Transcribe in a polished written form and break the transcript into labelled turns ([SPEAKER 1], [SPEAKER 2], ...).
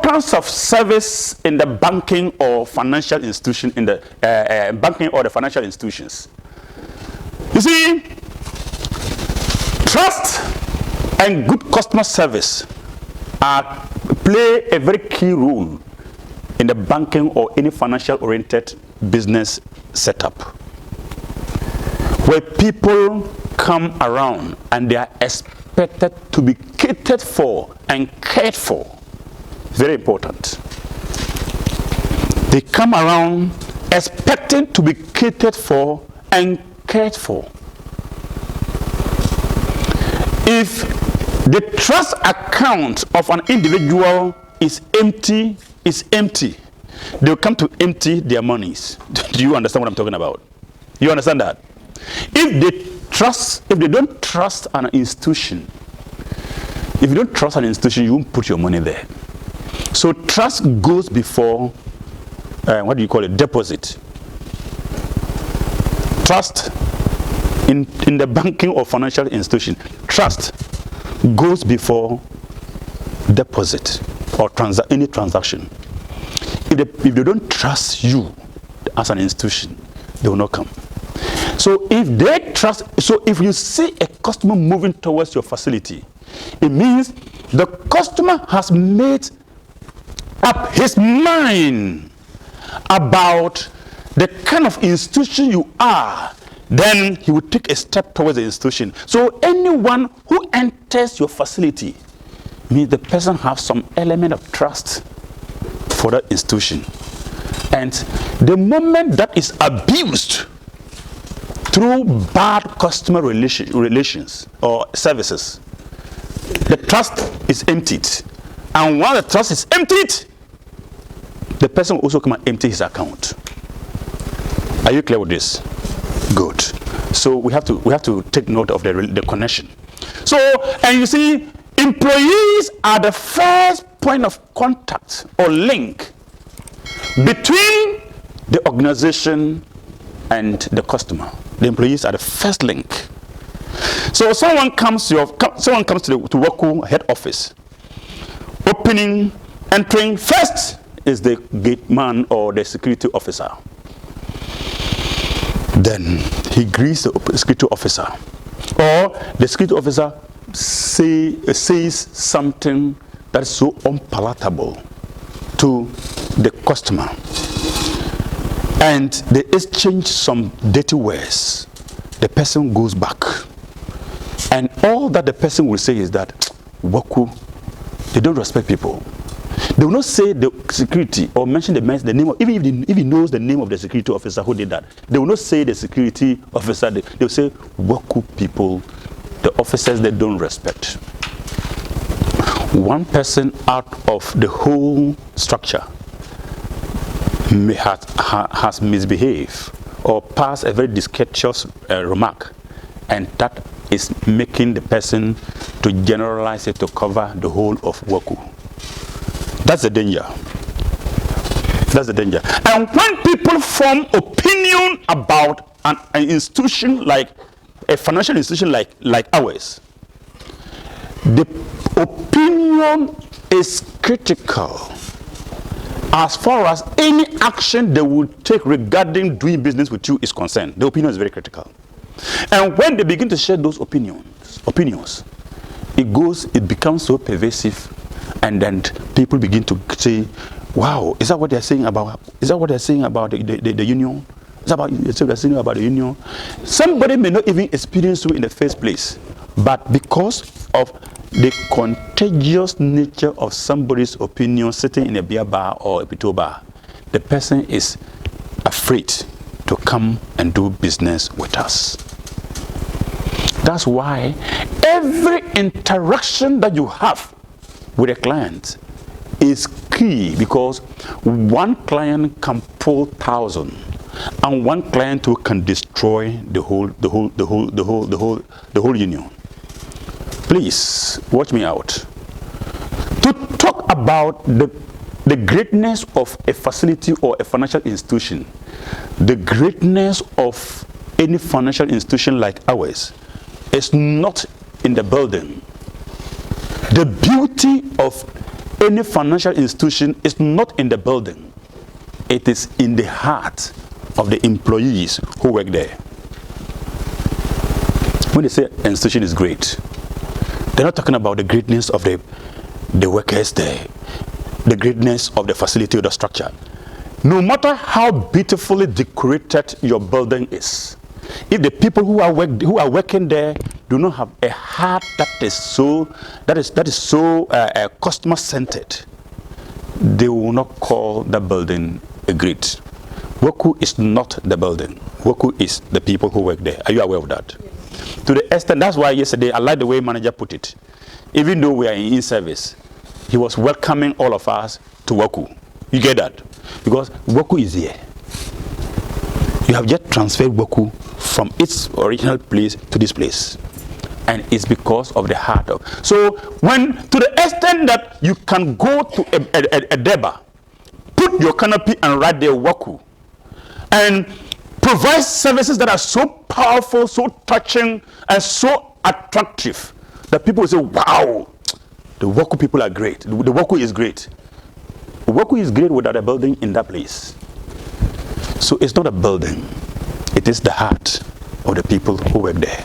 [SPEAKER 1] importance of service in the banking or financial institution, in the banking or the financial institutions. You see, trust and good customer service play a very key role in the banking or any financial oriented business setup, where people come around and they are expected to be catered for and cared for. Very important. They come around expecting to be catered for and cared for. If the trust account of an individual is empty, they'll come to empty their monies. Do you understand what I'm talking about? You understand that? If they don't trust an institution, if you don't trust an institution, you won't put your money there. So trust goes before, what do you call it, deposit. Trust in the banking or financial institution, trust goes before deposit or any transaction. If they don't trust you as an institution, they will not come. So if you see a customer moving towards your facility, it means the customer has made up his mind about the kind of institution you are. Then he will take a step towards the institution. So anyone who enters your facility means the person has some element of trust for that institution. And the moment that is abused through bad customer relations or services, the trust is emptied. And while the trust is emptied, the person will also come and empty his account. Are you clear with this? Good. So we have to take note of the connection. So, and you see, employees are the first point of contact or link between the organization and the customer. The employees are the first link. So someone comes to WOCU head office, entering first is the gate man or the security officer. Then he greets the security officer, or the security officer says something that is so unpalatable to the customer, and they exchange some dirty words. The person goes back, and all that the person will say is that WOCU, they don't respect people. They will not say the security or mention the name of, even if he knows the name of the security officer who did that. They will not say the security officer. They will say WOCU people, the officers they don't respect. One person out of the whole structure has misbehaved or passed a very discourteous remark, and that is making the person to generalize it to cover the whole of WOCU. That's the danger. That's the danger. And when people form opinion about an institution like a financial institution like ours, the opinion is critical as far as any action they will take regarding doing business with you is concerned. The opinion is very critical. And when they begin to share those opinions, it becomes so pervasive. And then people begin to say, wow, is that what they're saying about the union? Is that what they're saying about the union? Somebody may not even experience you in the first place, but because of the contagious nature of somebody's opinion sitting in a beer bar or a pito bar, the person is afraid to come and do business with us. That's why every interaction that you have with a client is key, because one client can pull 1,000, and one client who can destroy the whole union. Please watch me out. To talk about the greatness of a facility or a financial institution, the greatness of any financial institution like ours is not in the building. The beauty of any financial institution is not in the building. It is in the heart of the employees who work there. When they say an institution is great, they're not talking about the greatness of the workers there, the greatness of the facility or the structure. No matter how beautifully decorated your building is, if the people who are working there do not have a heart that is so customer centered, they will not call the building a great. WOCU is not the building. WOCU is the people who work there. Are you aware of that? Yes. To the extent, that's why yesterday I like the way manager put it. Even though we are in service, he was welcoming all of us to WOCU. You get that? Because WOCU is here. You have just transferred WOCU from its original place to this place. And it's because of the heart of. So when, to the extent that you can go to a Deba, put your canopy and write there WOCU, and provide services that are so powerful, so touching, and so attractive that people will say, wow, the WOCU people are great. The WOCU is great. WOCU is great without a building in that place. So it's not a building. It is the heart of the people who work there.